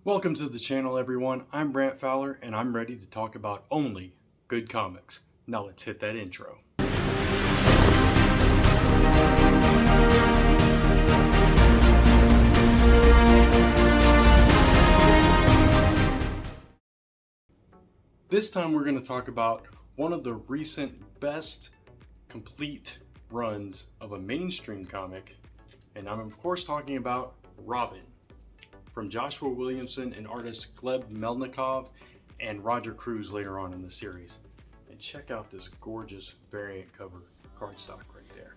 Welcome to the channel, everyone. I'm Brant Fowler, and I'm ready to talk about only good comics. Now let's hit that intro. This time we're going to talk about one of the recent best complete runs of a mainstream comic, and I'm of course talking about Robin, from Joshua Williamson and artists Gleb, Melnikov, and Roger Cruz later on in the series. And check out this gorgeous variant cover cardstock right there.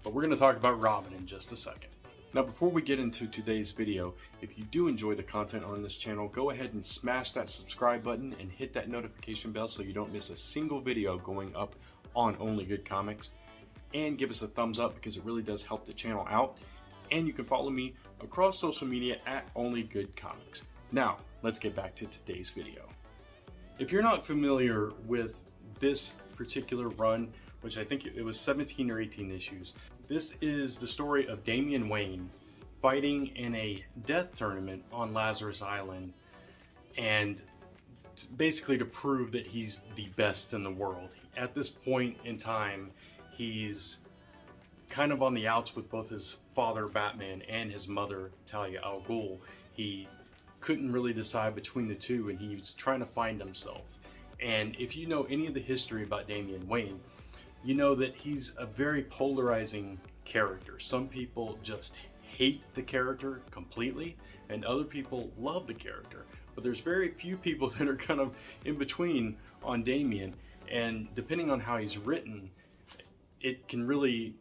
But we're going to talk about Robin in just a second. Now before we get into today's video, if you do enjoy the content on this channel, go ahead and smash that subscribe button and hit that notification bell so you don't miss a single video going up on Only Good Comics. And give us a thumbs up because it really does help the channel out. And you can follow me across social media at Only Good Comics. Now, let's get back to today's video. If you're not familiar with this particular run, which I think it was 17 or 18 issues, this is the story of Damian Wayne fighting in a death tournament on Lazarus Island, and basically to prove that he's the best in the world. At this point in time, he's kind of on the outs with both his father Batman and his mother Talia al Ghul. He couldn't really decide between the two, and he was trying to find himself. And if you know any of the history about Damian Wayne, you know that he's a very polarizing character. Some people just hate the character completely, and other people love the character. But there's very few people that are kind of in between on Damian, and depending on how he's written, it can really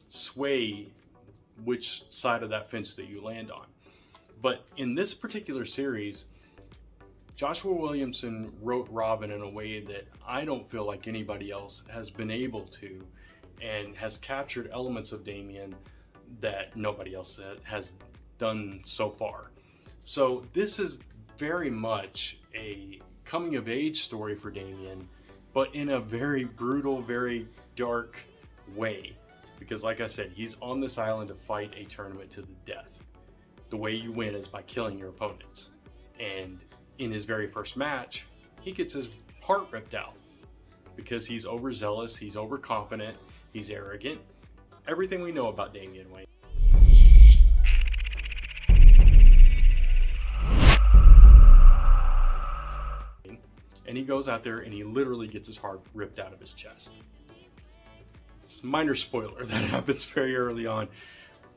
sway which side of that fence that you land on. But in this particular series, Joshua Williamson wrote Robin in a way that I don't feel like anybody else has been able to, and has captured elements of Damian that nobody else has done so far. So this is very much a coming of age story for Damian, but in a very brutal, very dark way. Because like I said, he's on this island to fight a tournament to the death. The way you win is by killing your opponents. And in his very first match, he gets his heart ripped out because he's overzealous, he's overconfident, he's arrogant. Everything we know about Damian Wayne. And he goes out there and he literally gets his heart ripped out of his chest. It's a minor spoiler, that happens very early on,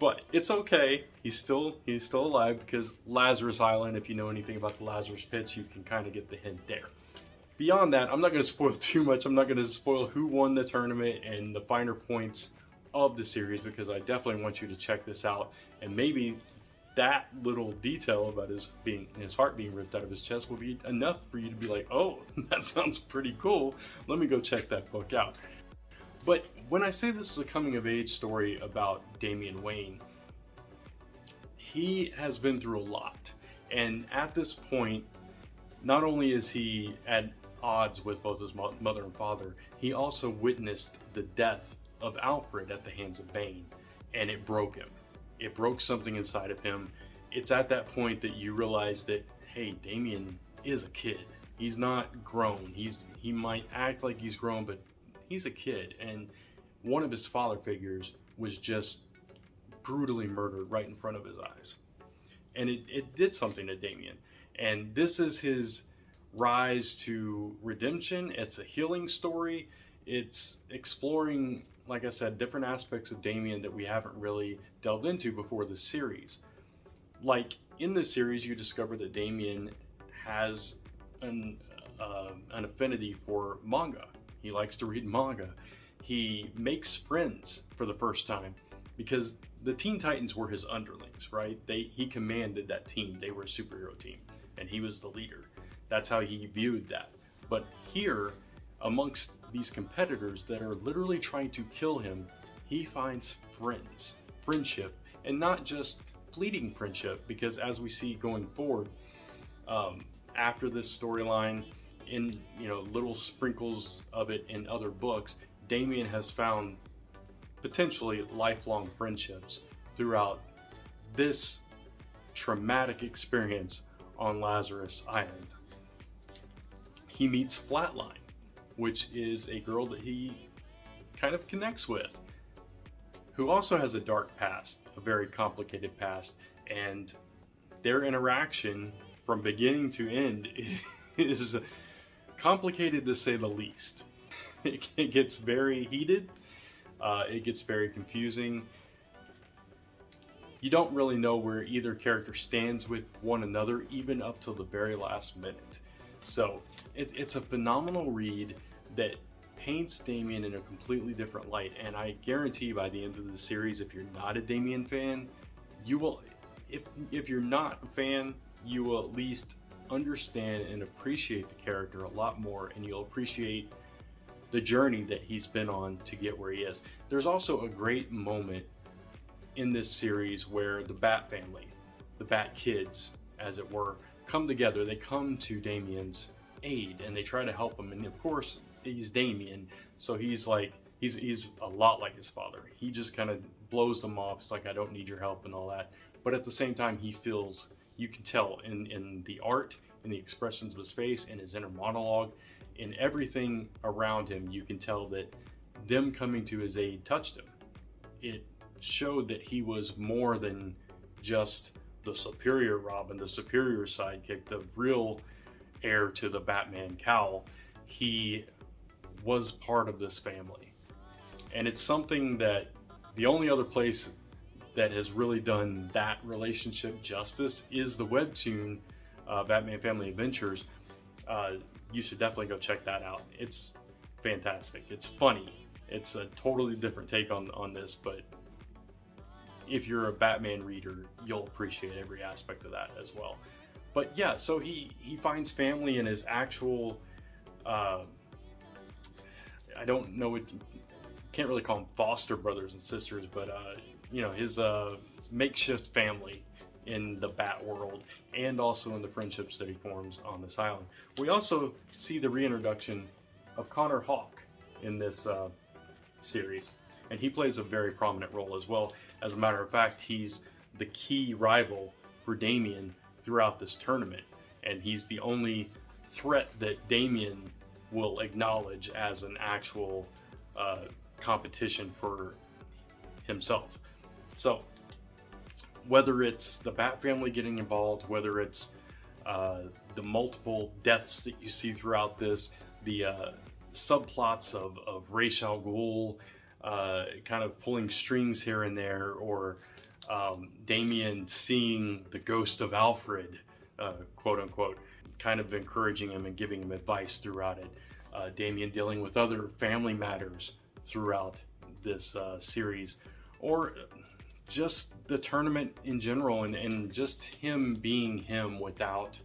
but it's okay. He's still alive, because Lazarus Island, if you know anything about the Lazarus Pits, you can kind of get the hint there. Beyond that, I'm not going to spoil too much. I'm not going to spoil who won the tournament and the finer points of the series, because I definitely want you to check this out. And maybe that little detail about his heart being ripped out of his chest will be enough for you to be like, oh, that sounds pretty cool. Let me go check that book out. But when I say this is a coming-of-age story about Damian Wayne, he has been through a lot. And at this point, not only is he at odds with both his mother and father, he also witnessed the death of Alfred at the hands of Bane. And it broke him. It broke something inside of him. It's at that point that you realize that, hey, Damian is a kid. He's not grown. He might act like he's grown, but he's a kid, and one of his father figures was just brutally murdered right in front of his eyes. And it did something to Damian. And this is his rise to redemption. It's a healing story. It's exploring, like I said, different aspects of Damian that we haven't really delved into before this series. Like in this series, you discover that Damian has an affinity for manga. He likes to read manga. He makes friends for the first time, because the Teen Titans were his underlings, right? He commanded that team. They were a superhero team, and he was the leader. That's how he viewed that. But here, amongst these competitors that are literally trying to kill him, he finds friendship, and not just fleeting friendship, because as we see going forward, after this storyline, in little sprinkles of it in other books, Damian has found potentially lifelong friendships throughout this traumatic experience on Lazarus Island. He meets Flatline, which is a girl that he kind of connects with, who also has a dark past, a very complicated past, and their interaction from beginning to end is complicated to say the least. It gets very heated, it gets very confusing. You don't really know where either character stands with one another, even up till the very last minute. So it's a phenomenal read that paints Damian in a completely different light, and I guarantee by the end of the series, if you're not a Damian fan, you will, if you're not a fan, you will at least understand and appreciate the character a lot more, and you'll appreciate the journey that he's been on to get where he is. There's also a great moment in this series where the Bat family, the Bat kids, as it were, come together. They come to Damian's aid and they try to help him, and of course he's Damian, so he's like, he's a lot like his father. He just kind of blows them off. It's like, I don't need your help and all that, but at the same time he feels, you can tell in the art, in the expressions of his face, in his inner monologue, in everything around him, you can tell that them coming to his aid touched him. It showed that he was more than just the superior Robin, the superior sidekick, the real heir to the Batman cowl. He was part of this family. And it's something that the only other place that has really done that relationship justice is the webtoon Batman Family Adventures. You should definitely go check that out. It's fantastic. It's funny. It's a totally different take on this, but if you're a Batman reader, you'll appreciate every aspect of that as well. But yeah, so he finds family in his actual, I don't know, can't really call them foster brothers and sisters, but you know, his makeshift family in the Bat world, and also in the friendships that he forms on this island. We also see the reintroduction of Connor Hawke in this series, and he plays a very prominent role as well. As a matter of fact, he's the key rival for Damian throughout this tournament, and he's the only threat that Damian will acknowledge as an actual competition for himself. So whether it's the Bat family getting involved, whether it's the multiple deaths that you see throughout this, the subplots of Ra's al Ghul kind of pulling strings here and there, or Damian seeing the ghost of Alfred, quote unquote, kind of encouraging him and giving him advice throughout it. Damian dealing with other family matters throughout this series, or just the tournament in general, and just him being him without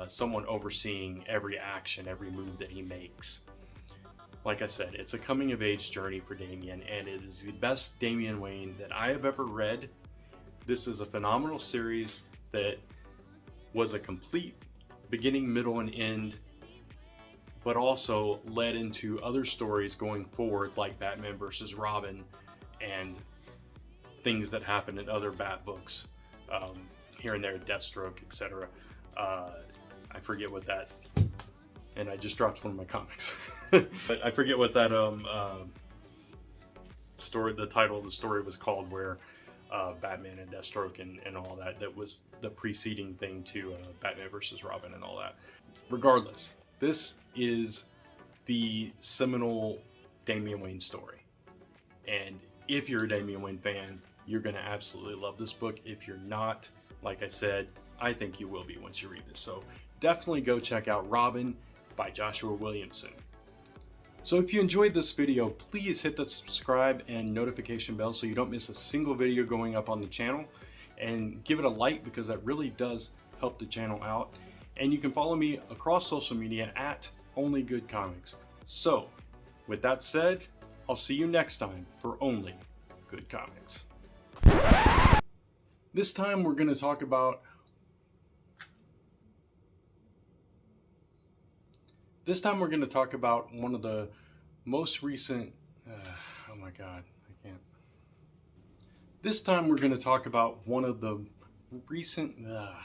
someone overseeing every action, every move that he makes. Like I said, it's a coming of age journey for Damian, and it is the best Damian Wayne that I have ever read. This is a phenomenal series that was a complete beginning, middle, and end, but also led into other stories going forward, like Batman vs. Robin and things that happen in other Bat books, here and there, Deathstroke, etc. I forget what that, and I just dropped one of my comics. But I forget what that story, the title of the story was called, where Batman and Deathstroke and all that, that was the preceding thing to Batman vs. Robin and all that. Regardless, this is the seminal Damian Wayne story. And if you're a Damian Wayne fan, you're going to absolutely love this book. If you're not, like I said, I think you will be once you read this. So definitely go check out Robin by Joshua Williamson. So if you enjoyed this video, please hit the subscribe and notification bell so you don't miss a single video going up on the channel, and give it a like, because that really does help the channel out. And you can follow me across social media at Only Good Comics. So with that said, I'll see you next time for Only Good Comics. This time we're going to talk about one of the most recent, oh my god, I can't. This time we're going to talk about one of the recent, god.